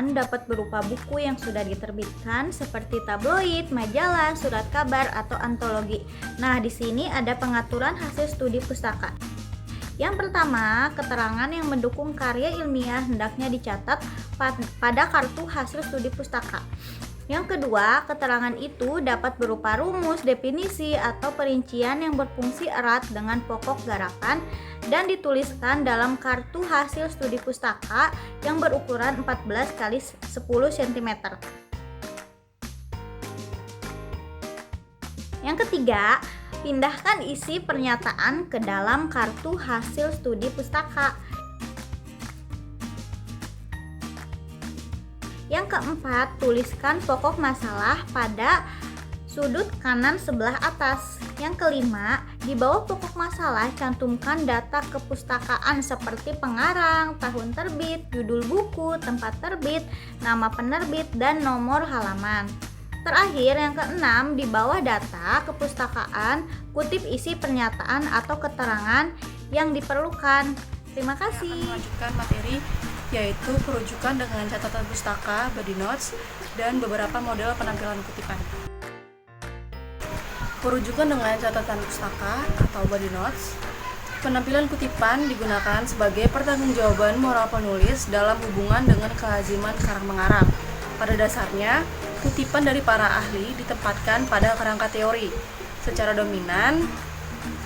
kutipan dapat berupa buku yang sudah diterbitkan seperti tabloid, majalah, surat kabar, atau antologi. Nah, di sini ada pengaturan hasil studi pustaka. Yang pertama, keterangan yang mendukung karya ilmiah hendaknya dicatat pada kartu hasil studi pustaka. Yang kedua, keterangan itu dapat berupa rumus, definisi, atau perincian yang berfungsi erat dengan pokok garapan dan dituliskan dalam kartu hasil studi pustaka yang berukuran 14 x 10 cm. Yang ketiga, pindahkan isi pernyataan ke dalam kartu hasil studi pustaka. Yang keempat, tuliskan pokok masalah pada sudut kanan sebelah atas. Yang kelima, di bawah pokok masalah cantumkan data kepustakaan seperti pengarang, tahun terbit, judul buku, tempat terbit, nama penerbit, dan nomor halaman. Terakhir, yang keenam, di bawah data kepustakaan, kutip isi pernyataan atau keterangan yang diperlukan. Terima kasih. Akan melanjutkan materi yaitu perujukan dengan catatan pustaka, body notes, dan beberapa model penampilan kutipan. Perujukan dengan catatan pustaka atau body notes. Penampilan kutipan digunakan sebagai pertanggungjawaban moral penulis dalam hubungan dengan kelaziman karang mengarang. Pada dasarnya, kutipan dari para ahli ditempatkan pada kerangka teori. Secara dominan,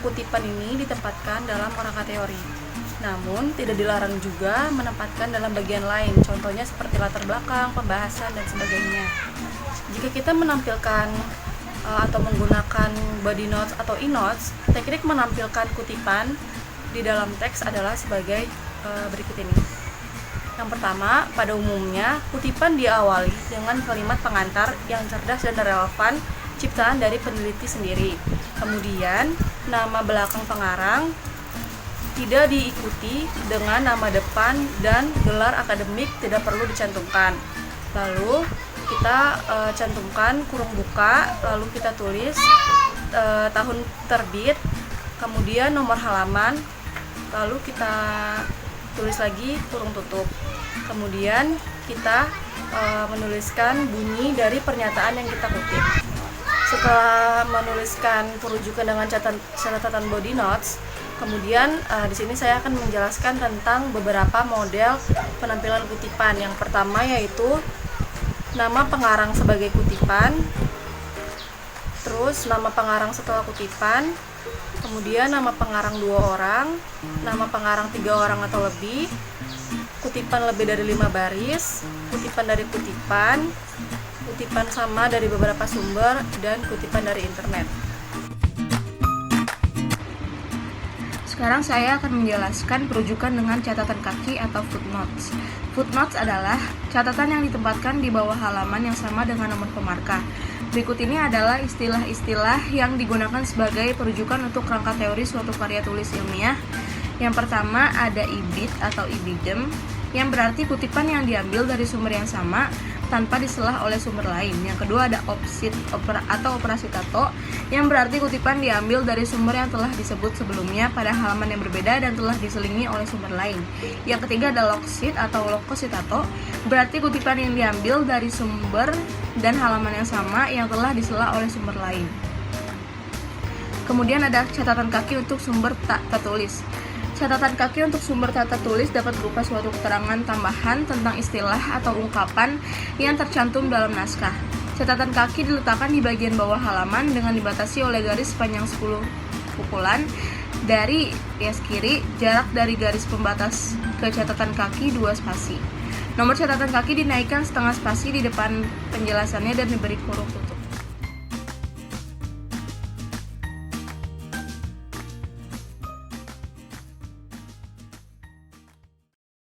kutipan ini ditempatkan dalam kerangka teori. Namun, tidak dilarang juga menempatkan dalam bagian lain, contohnya seperti latar belakang, pembahasan, dan sebagainya. Jika kita menampilkan atau menggunakan body notes atau e-notes, teknik menampilkan kutipan di dalam teks adalah sebagai berikut ini. Yang pertama, pada umumnya, kutipan diawali dengan kalimat pengantar yang cerdas dan relevan ciptaan dari peneliti sendiri. Kemudian, nama belakang pengarang tidak diikuti dengan nama depan dan gelar akademik tidak perlu dicantumkan. Lalu kita cantumkan kurung buka, lalu kita tulis tahun terbit, kemudian nomor halaman, lalu kita tulis lagi kurung tutup. Kemudian kita menuliskan bunyi dari pernyataan yang kita kutip. Setelah menuliskan perujukan dengan catatan body notes, kemudian di sini saya akan menjelaskan tentang beberapa model penampilan kutipan. Yang pertama yaitu nama pengarang sebagai kutipan, terus nama pengarang setelah kutipan, kemudian nama pengarang 2 orang, nama pengarang 3 orang atau lebih, kutipan lebih dari 5 baris, kutipan dari kutipan, kutipan sama dari beberapa sumber, dan kutipan dari internet. Sekarang saya akan menjelaskan perujukan dengan catatan kaki atau footnotes. Footnotes adalah catatan yang ditempatkan di bawah halaman yang sama dengan nomor pemarkah. Berikut ini adalah istilah-istilah yang digunakan sebagai perujukan untuk kerangka teori suatu karya tulis ilmiah. Yang pertama ada ibid atau ibidem, yang berarti kutipan yang diambil dari sumber yang sama tanpa diselah oleh sumber lain. Yang kedua ada opsit atau operasi tato, yang berarti kutipan diambil dari sumber yang telah disebut sebelumnya pada halaman yang berbeda dan telah diselingi oleh sumber lain. Yang ketiga ada loksit atau lokositato, berarti kutipan yang diambil dari sumber dan halaman yang sama yang telah disela oleh sumber lain. Kemudian ada catatan kaki untuk sumber tak tertulis. Catatan kaki untuk sumber tata tulis dapat berupa suatu keterangan tambahan tentang istilah atau ungkapan yang tercantum dalam naskah. Catatan kaki diletakkan di bagian bawah halaman dengan dibatasi oleh garis sepanjang 10 pukulan dari rias kiri, jarak dari garis pembatas ke catatan kaki 2 spasi. Nomor catatan kaki dinaikkan setengah spasi di depan penjelasannya dan diberi kurung tutup.